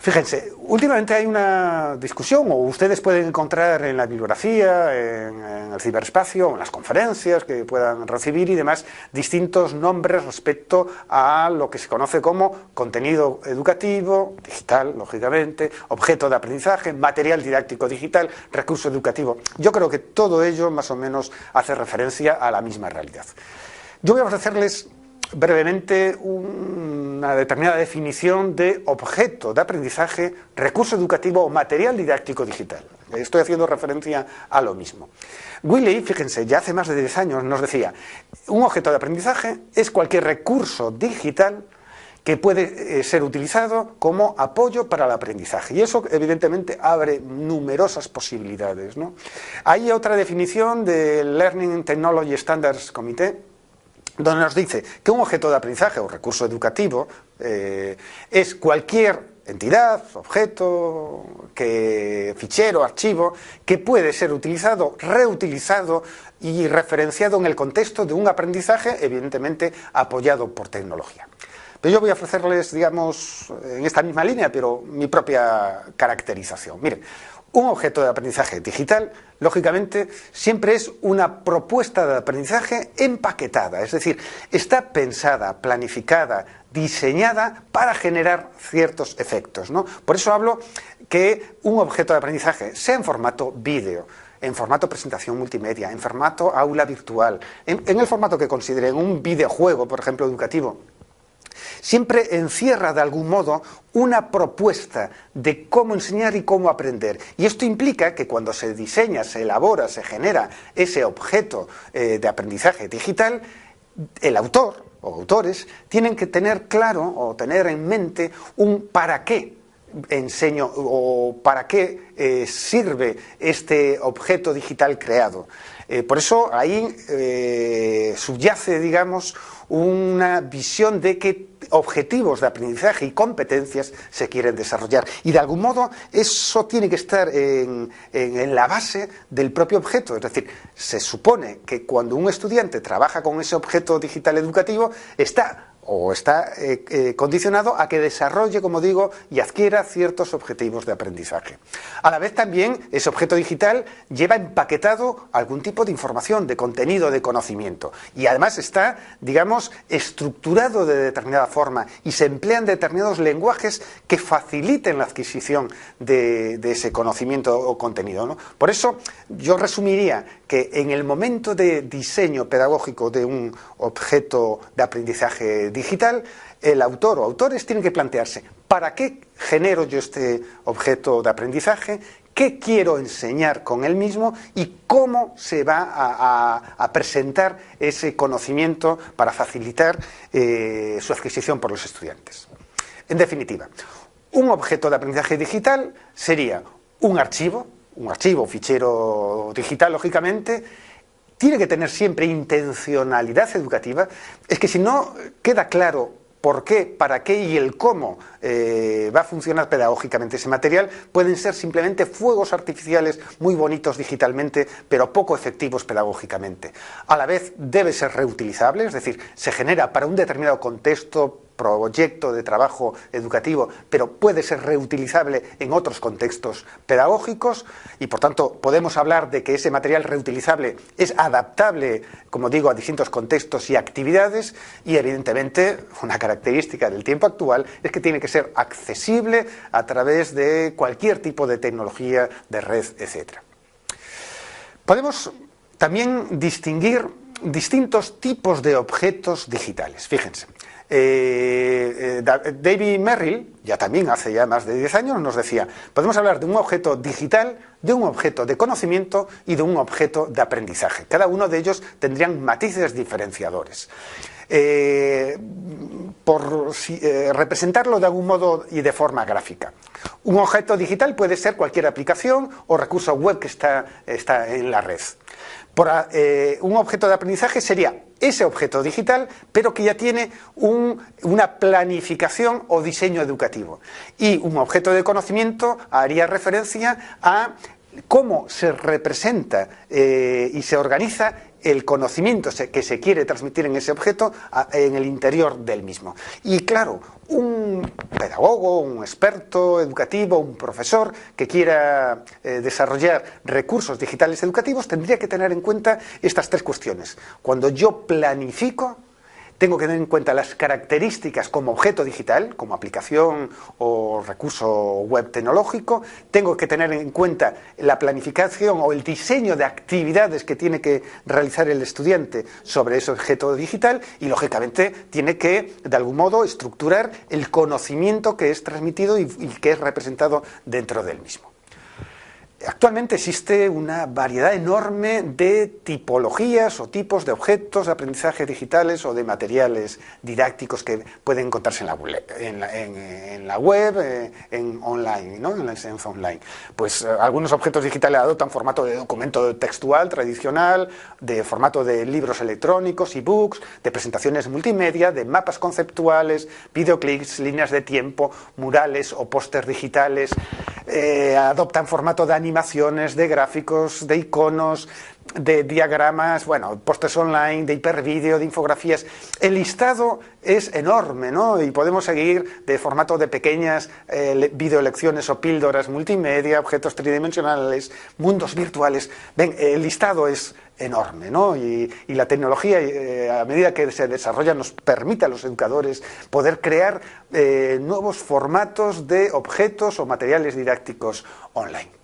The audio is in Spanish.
Fíjense, últimamente hay una discusión, o ustedes pueden encontrar en la bibliografía, en el ciberespacio, en las conferencias que puedan recibir y demás, distintos nombres respecto a lo que se conoce como contenido educativo, digital, lógicamente, objeto de aprendizaje, material didáctico digital, recurso educativo. Yo creo que todo ello más o menos hace referencia a la misma realidad. Yo voy a ofrecerles brevemente una determinada definición de objeto de aprendizaje, recurso educativo o material didáctico digital. Estoy haciendo referencia a lo mismo. Wiley, fíjense, ya hace más de 10 años nos decía, un objeto de aprendizaje es cualquier recurso digital que puede ser utilizado como apoyo para el aprendizaje. Y eso, evidentemente, abre numerosas posibilidades, ¿no? Hay otra definición del Learning Technology Standards Committee, donde nos dice que un objeto de aprendizaje o recurso educativo es cualquier entidad, objeto, fichero, archivo, que puede ser utilizado, reutilizado y referenciado en el contexto de un aprendizaje, evidentemente apoyado por tecnología. Pero yo voy a ofrecerles, digamos, en esta misma línea, pero mi propia caracterización. Miren, un objeto de aprendizaje digital, lógicamente, siempre es una propuesta de aprendizaje empaquetada, es decir, está pensada, planificada, diseñada para generar ciertos efectos, ¿no? Por eso hablo que un objeto de aprendizaje, sea en formato vídeo, en formato presentación multimedia, en formato aula virtual, en el formato que consideren, un videojuego, por ejemplo, educativo, siempre encierra de algún modo una propuesta de cómo enseñar y cómo aprender. Y esto implica que cuando se diseña, se elabora, se genera ese objeto de aprendizaje digital, el autor o autores tienen que tener claro o tener en mente un para qué enseño o para qué sirve este objeto digital creado. Por eso ahí subyace, digamos, una visión de qué objetivos de aprendizaje y competencias se quieren desarrollar. Y de algún modo eso tiene que estar en la base del propio objeto. Es decir, se supone que cuando un estudiante trabaja con ese objeto digital educativo está condicionado a que desarrolle, como digo, y adquiera ciertos objetivos de aprendizaje. A la vez también ese objeto digital lleva empaquetado algún tipo de información, de contenido, de conocimiento. Y además está, digamos, estructurado de determinada forma y se emplean determinados lenguajes que faciliten la adquisición de ese conocimiento o contenido, ¿no? Por eso yo resumiría que en el momento de diseño pedagógico de un objeto de aprendizaje digital, el autor o autores tienen que plantearse ¿para qué genero yo este objeto de aprendizaje? ¿Qué quiero enseñar con él mismo? ¿Y cómo se va a presentar ese conocimiento para facilitar su adquisición por los estudiantes? En definitiva, un objeto de aprendizaje digital sería un archivo, fichero digital, lógicamente. Tiene que tener siempre intencionalidad educativa. Es que si no queda claro por qué, para qué y el cómo va a funcionar pedagógicamente ese material, pueden ser simplemente fuegos artificiales muy bonitos digitalmente, pero poco efectivos pedagógicamente. A la vez debe ser reutilizable, es decir, se genera para un determinado contexto, proyecto de trabajo educativo, pero puede ser reutilizable en otros contextos pedagógicos y, por tanto, podemos hablar de que ese material reutilizable es adaptable, como digo, a distintos contextos y actividades y, evidentemente, una característica del tiempo actual es que tiene que ser accesible a través de cualquier tipo de tecnología, de red, etc. Podemos también distinguir distintos tipos de objetos digitales. Fíjense. David Merrill, también hace más de 10 años, nos decía, podemos hablar de un objeto digital, de un objeto de conocimiento y de un objeto de aprendizaje. Cada uno de ellos tendrían matices diferenciadores. Por representarlo de algún modo y de forma gráfica. Un objeto digital puede ser cualquier aplicación o recurso web que está en la red. Un objeto de aprendizaje sería ese objeto digital, pero que ya tiene una planificación o diseño educativo. Y un objeto de conocimiento haría referencia a cómo se representa y se organiza el conocimiento que se quiere transmitir en ese objeto en el interior del mismo. Y claro, un pedagogo, un experto educativo, un profesor que quiera desarrollar recursos digitales educativos tendría que tener en cuenta estas tres cuestiones. Cuando yo planifico, tengo que tener en cuenta las características como objeto digital, como aplicación o recurso web tecnológico. Tengo que tener en cuenta la planificación o el diseño de actividades que tiene que realizar el estudiante sobre ese objeto digital y, lógicamente, tiene que, de algún modo, estructurar el conocimiento que es transmitido y que es representado dentro del mismo. Actualmente existe una variedad enorme de tipologías o tipos de objetos de aprendizaje digitales o de materiales didácticos que pueden encontrarse en la web, online, ¿no? En la enseñanza online. Pues algunos objetos digitales adoptan formato de documento textual tradicional, de formato de libros electrónicos, e-books, de presentaciones multimedia, de mapas conceptuales, videoclips, líneas de tiempo, murales o pósters digitales. Adoptan formato de animaciones, de gráficos, de iconos, de diagramas, bueno, pósters online, de hipervídeo, de infografías. El listado es enorme, ¿no? Y podemos seguir de formato de pequeñas videolecciones o píldoras multimedia, objetos tridimensionales, mundos virtuales. Ven, el listado es enorme, ¿no? Y la tecnología, a medida que se desarrolla, nos permite a los educadores poder crear nuevos formatos de objetos o materiales didácticos online.